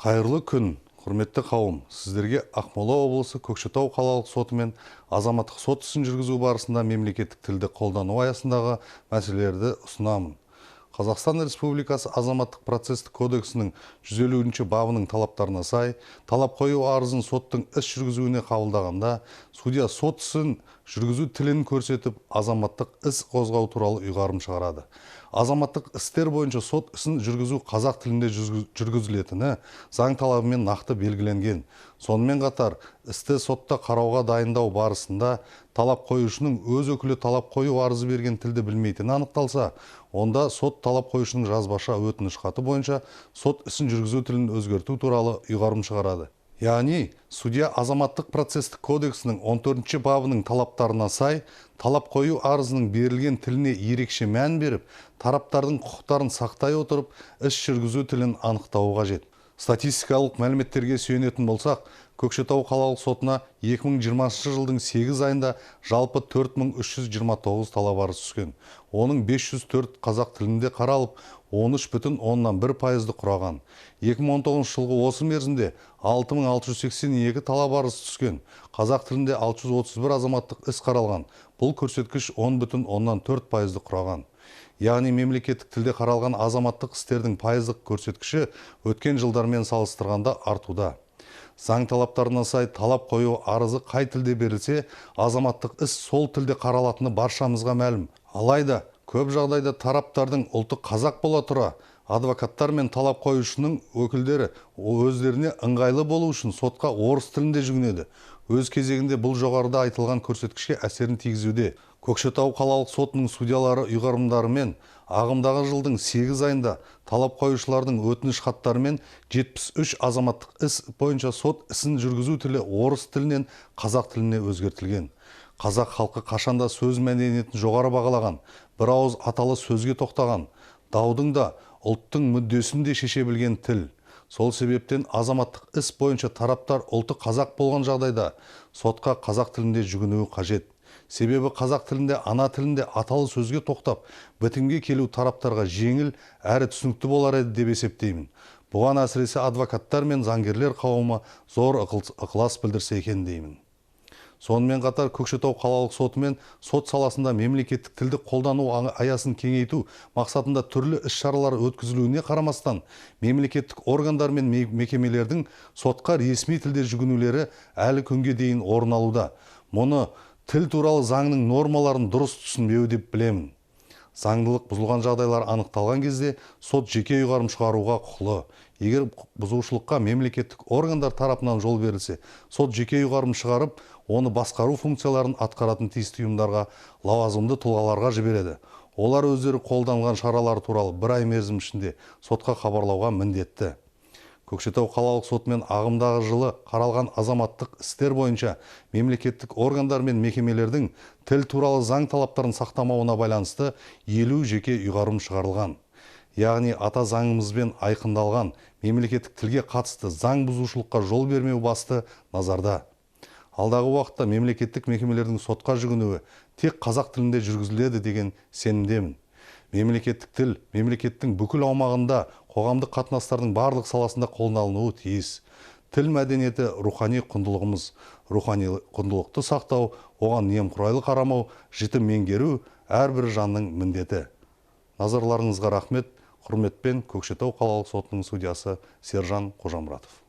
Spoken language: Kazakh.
Қайырлы күн, құрметті қауым. Сіздерге Ақмола облысы Көкшетау қалалық соты мен азаматтық сот ісін жүргізу барысында мемлекеттік тілді қолдану аясындағы мәселелерді ұсынамын. Қазақстан Республикасы азаматтық процестік кодексінің 150-ші бабының талаптарына сай, талап қою арызын соттың іс жүргізуіне қабылдағанда, судья сот ісін жүргізу тілін көрсетіп, азаматтық іс қозғау туралы ұйғарым шығарады. Азаматтық істер бойынша сот ісін жүргізу қазақ тілінде жүргізілетіні заң талабымен нақты белгіленген. Сонымен қатар, істі сотта қарауға дайындау барысында талап қоюшының өз өкілі талап қою арызы берген тілді білмейтіні анықталса, онда сот талап қоюшының жазбаша өтініш хаты бойынша сот ісін жүргізу тілін өзгерту туралы ұйғарым шығарады. Яғни, судья азаматтық процестік кодексінің 14-ші бабының талаптарына сай, талап қою арызының берілген тіліне ерекше мән беріп, тараптардың құқықтарын сақтай отырып, іс жүргізу тілін анықтауы қажет. Статистикалық мәліметтерге сүйенетін болсақ, Көкшетау қалалық сотына 2020 жылдың 8 айында жалпы 4329 талап арыз түскен. Оның 504 қазақ тілінде қаралып, 13,1%-ді құраған. 2019 жылғы осы мерзімде 6682 талап арыз түскен. Қазақ тілінде 631 азаматтық іс қаралған. Бұл көрсеткіш 10,4%-ді құраған. Яғни мемлекеттік тілде қаралған азаматтық істердің пайыздық көрсеткіші өткен жылдармен салыстырғанда артуда. Заң талаптарына сай талап қою арызы қай тілде берілсе, азаматтық іс сол тілде қаралатыны баршамызға мәлім. Алайда, көп жағдайда тараптардың ұлты қазақ бола тұра, адвокаттар мен талап қоюшының өкілдері өздеріне ыңғайлы болу үшін сотқа орыс тілінде жүгінеді. Өз кезегінде бұл жоғарыда айтылған көрсеткішке әсерін тигізуде. Көкшетау қалалық сотының судьялары ұйғарымдарымен ағымдағы жылдың 8 айында талап қоюшылардың өтініш хаттарымен 73 азаматтық іс бойынша сот ісін жүргізу тілі орыс тілінен қазақ тіліне өзгертілген. Қазақ халқы қашанда сөз мәдениетін жоғары бағалаған, бір ауыз аталы сөзге тоқтаған, даудың да ұлттың мүддесін де шеше білген тіл. Сол себептен азаматтық іс бойынша тараптар ұлты қазақ болған жағдайда сотқа қазақ тілінде жүгінуі қажет. Себебі қазақ тілінде, ана тілінде аталы сөзге тоқтап, бітімге келу тараптарға жеңіл әрі түсінікті болар еді деп есептеймін. Бұған әсіресе адвокаттар мен заңгерлер қауымы зор ықылас білдірсе екен деймін. Сонымен қатар Көкшетау қалалық соты мен сот саласында мемлекеттік тілді қолдану аясын кеңейту мақсатында түрлі іс-шаралар өткізілуіне қарамастан, мемлекеттік органдар мен мекемелердің сотқа ресми тілде жүгінулері әлі күнге дейін орын алуда. Мұны тіл туралы заңның нормаларын дұрыс түсінбеу деп білемін. Заңдылық бұзылған жағдайлар анықталған кезде сот жеке ұйғарым шығаруға құқылы. Егер бұзушылыққа мемлекеттік органдар тарапынан жол берілсе, сот жеке ұйғарым шығарып, оны басқару функцияларын атқаратын тиісті ұйымдарға, лауазымды тұлғаларға жібереді. Олар өздері қолданған шаралар туралы бір ай мерзім ішінде сотқа хабарлауға міндетті. Көкшетау қалалық сотымен ағымдағы жылы қаралған азаматтық істер бойынша мемлекеттік органдар мен мекемелердің тіл туралы заң талаптарын сақтамауына байланысты 50 жеке ұйғарым шығарылған. Яғни ата заңымызбен айқындалған мемлекеттік тілге қатысты заң бұзушылыққа жол бермеу басты назарда. Алдағы уақытта мемлекеттік мекемелердің сотқа жүгінуі тек қазақ тілінде жүргізіледі деген сенімдемін. Мемлекеттік тіл мемлекеттің бүкіл аумағында қоғамдық қатынастардың барлық саласында қолданылуы тиіс. Тіл мәдениеті рухани құндылығымыз. Рухани құндылықты сақтау, оған немқұрайлы қарамау, жіті меңгеру әрбір жанның міндеті. Назарларыңызға рахмет. Құрметпен Көкшетау қалалық сотының судьясы Сержан Қожамұратов.